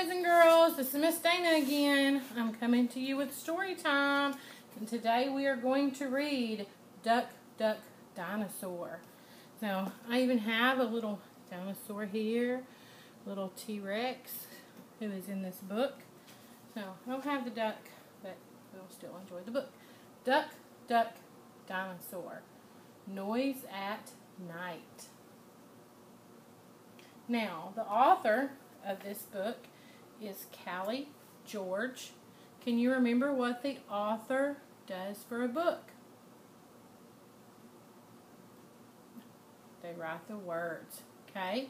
boys and girls, this is Miss Dana again. I'm coming to you with story time, and today we are going to read Duck, Duck, Dinosaur. Now, I even have a little dinosaur here, little T-Rex, who is in this book. So, I don't have the duck, but we'll still enjoy the book. Duck, Duck, Dinosaur. Noise at night. Now, the author of this book is Callie George. Can you remember what the author does for a book? They write the words, okay?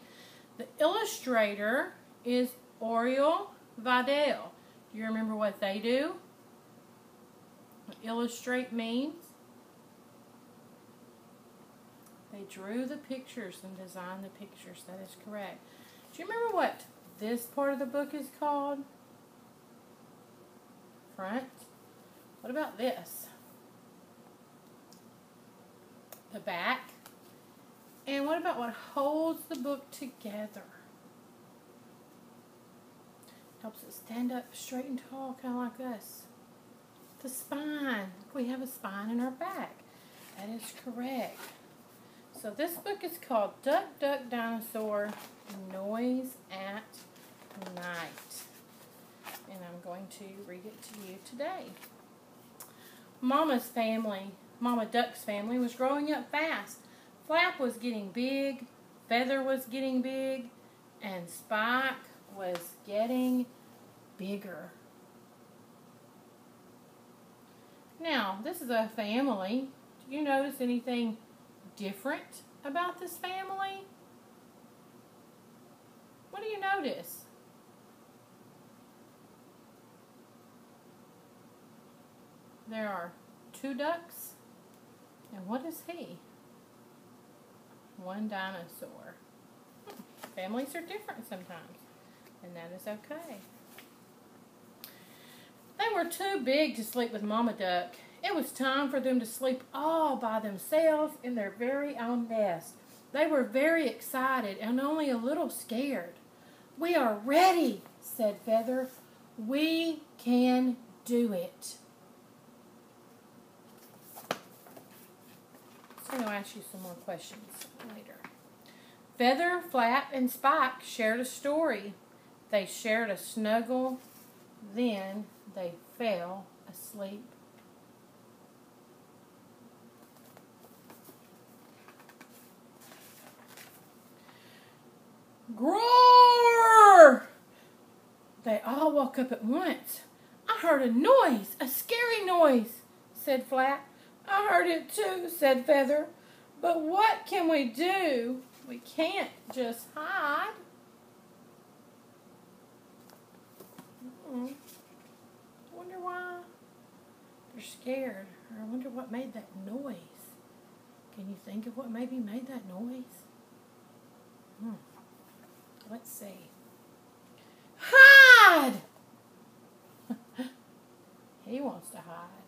The illustrator is Oriole Vidal. Do you remember what they do? What illustrate means? They drew the pictures and designed the pictures. That is correct. Do you remember what this part of the book is called? Front. What about this? The back. And what about what holds the book together? Helps it stand up straight and tall, kind of like this. The spine. We have a spine in our back. That is correct. So this book is called Duck, Duck, Dinosaur, Noise at Night. And I'm going to read it to you today. Mama Duck's family was growing up fast. Flap was getting big, Feather was getting big, and Spike was getting bigger. Now, this is a family. Do you notice anything different about this family? What do you notice? There are 2 ducks, and what is he? 1 dinosaur. Families are different sometimes, and that is okay. They were too big to sleep with Mama Duck. It was time for them to sleep all by themselves in their very own nest. They were very excited and only a little scared. "We are ready," said Feather. "We can do it." I'm going to ask you some more questions later. Feather, Flap, and Spike shared a story. They shared a snuggle. Then they fell asleep. Roar! They all woke up at once. "I heard a noise, a scary noise," said Flap. "I heard it too," said Feather. "But what can we do? We can't just hide." I wonder why they're scared. Or I wonder what made that noise. Can you think of what maybe made that noise? Let's see. Hide! He wants to hide.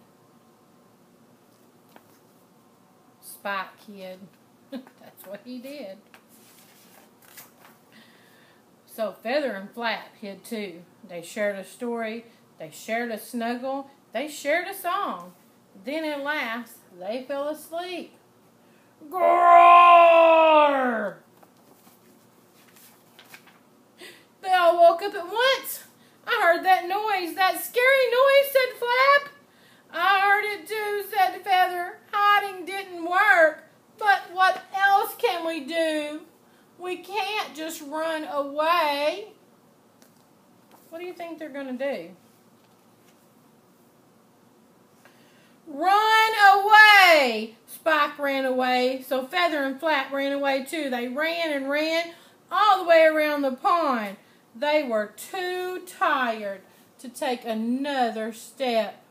Spike hid. That's what he did. So Feather and Flap hid too. They shared a story. They shared a snuggle. They shared a song. Then at last, they fell asleep. Roar! They all woke up at once. "I heard that noise, that scary noise," said Flap. "I heard it too," said Feather. "Hiding didn't work. But what else can we do? We can't just run away." What do you think they're going to do? Run away! Spike ran away, so Feather and Flap ran away too. They ran and ran all the way around the pond. They were too tired to take another step.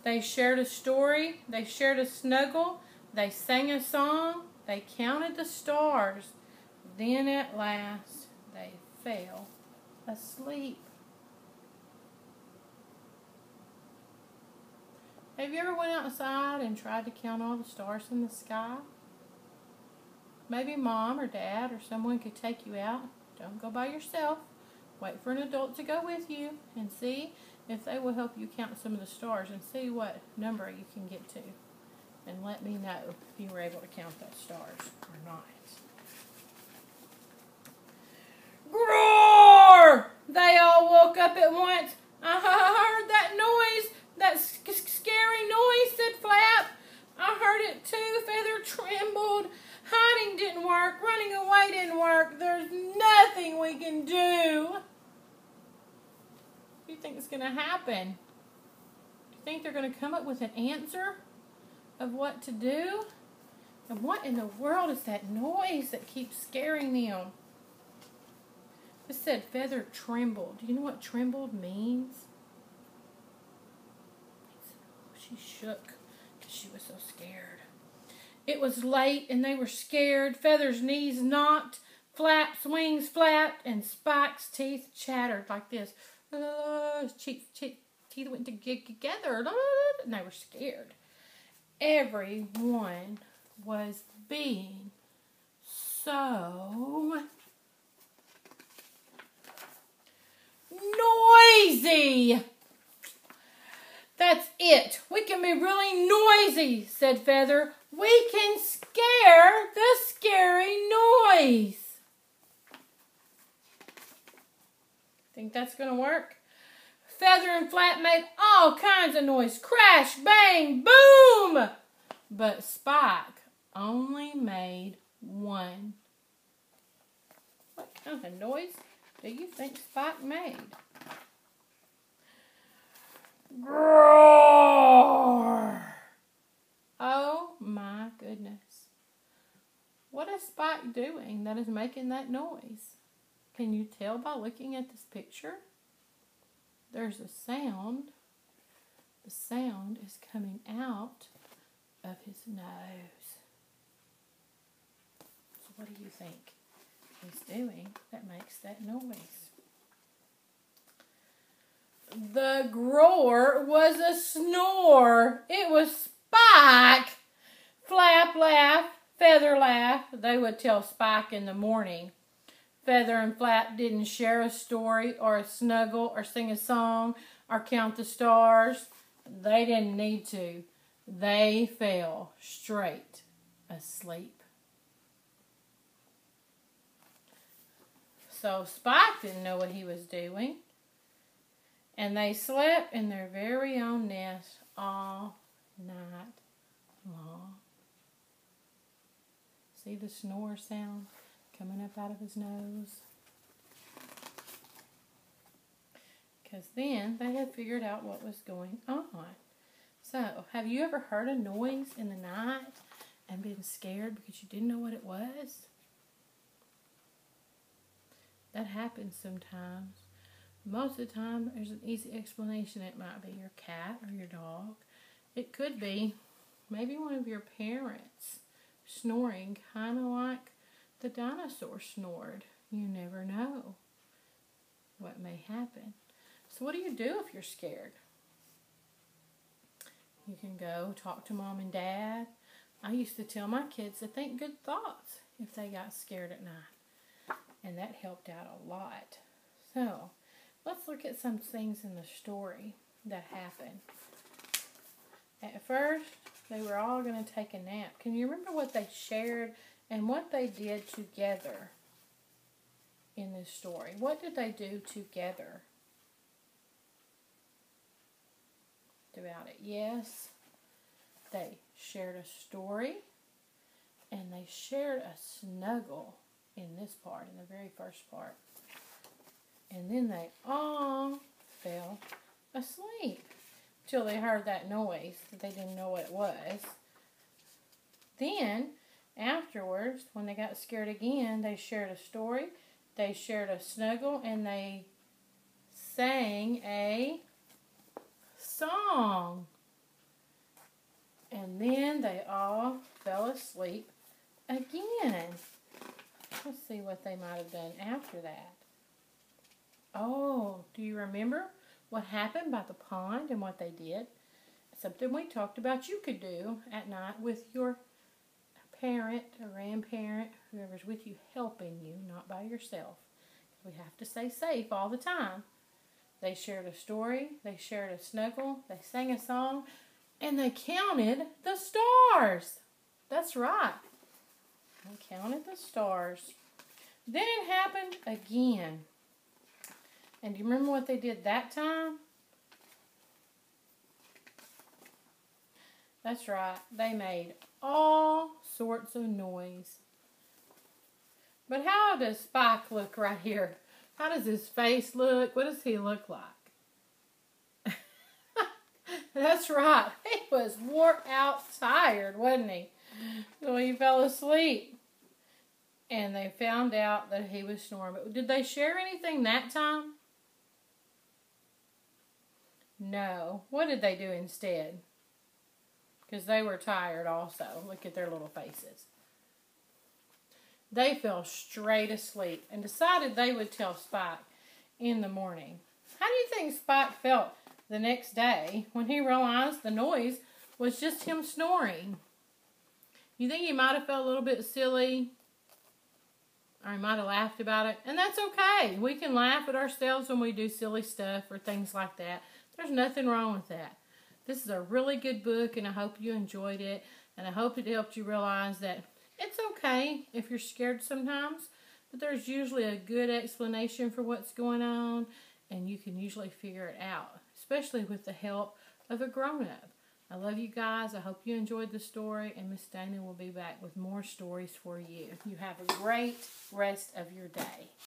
They shared a story. They shared a snuggle. They sang a song. They counted the stars. Then at last they fell asleep. Have you ever went outside and tried to count all the stars in the sky? maybe mom or dad or someone could take you out. Don't go by yourself. Wait for an adult to go with you and see if they will help you count some of the stars and see what number you can get to. And let me know if you were able to count those stars or not. Roar! They all woke up at once. I heard that noise, that scary noise, said Flap. I heard it too. Feather trembled. Hiding didn't work. Running away didn't work. There's nothing we can do. What do you think is going to happen? Do you think they're going to come up with an answer of what to do? And what in the world is that noise that keeps scaring them? It said Feather trembled. Do you know what trembled means? She shook because she was so scared. It was late and they were scared. Feather's knees knocked, Flap's wings flapped, and Spike's teeth chattered like this. Teeth went together, and they were scared. Everyone was being so noisy. That's it. We can be really noisy, said Feather. We can scare the scary noise. Think that's going to work? Feather and Flap made all kinds of noise. Crash, bang, boom! But Spike only made one. What kind of noise do you think Spike made? Roar! Oh my goodness. What is Spike doing that is making that noise? Can you tell by looking at this picture? There's a sound. The sound is coming out of his nose. So what do you think he's doing that makes that noise? The groar was a snore. It was Spike. Flap laughed, Feather laughed. They would tell Spike in the morning. Feather and Flap didn't share a story or a snuggle or sing a song or count the stars. They didn't need to. They fell straight asleep. So Spike didn't know what he was doing. And they slept in their very own nest all night long. See the snore sound coming up out of his nose? Because then they had figured out what was going on. So, have you ever heard a noise in the night and been scared because you didn't know what it was? That happens sometimes. Most of the time, there's an easy explanation. It might be your cat or your dog. It could be maybe one of your parents snoring, kind of like the dinosaur snored. You never know what may happen. So what do you do if you're scared? You can go talk to mom and dad. I used to tell my kids to think good thoughts if they got scared at night. And that helped out a lot. So, let's look at some things in the story that happened. At first, they were all going to take a nap. Can you remember what they shared and what they did together in this story? What did they do together throughout it? Yes, they shared a story and they shared a snuggle in this part, in the very first part. And then they all fell asleep till they heard that noise that they didn't know what it was. Then, afterwards, when they got scared again, they shared a story, they shared a snuggle, and they sang a song. And then they all fell asleep again. Let's see what they might have done after that. Oh, do you remember what happened by the pond and what they did? Something we talked about you could do at night with your parent or grandparent, whoever's with you, helping you, not by yourself. We have to stay safe all the time. They shared a story, they shared a snuggle, they sang a song, and they counted the stars. That's right. They counted the stars. Then it happened again. And do you remember what they did that time? That's right. They made all sorts of noise. But how does Spike look right here? How does his face look? What does he look like? That's right. He was wore out tired, wasn't he? So he fell asleep. And they found out that he was snoring. But did they share anything that time? No. What did they do instead? Because they were tired also. Look at their little faces. They fell straight asleep and decided they would tell Spike in the morning. How do you think Spike felt the next day when he realized the noise was just him snoring? You think he might have felt a little bit silly? Or he might have laughed about it. And that's okay. We can laugh at ourselves when we do silly stuff or things like that. There's nothing wrong with that. This is a really good book, and I hope you enjoyed it. And I hope it helped you realize that it's okay if you're scared sometimes, but there's usually a good explanation for what's going on, and you can usually figure it out, especially with the help of a grown-up. I love you guys. I hope you enjoyed the story, and Miss Dana will be back with more stories for you. You have a great rest of your day.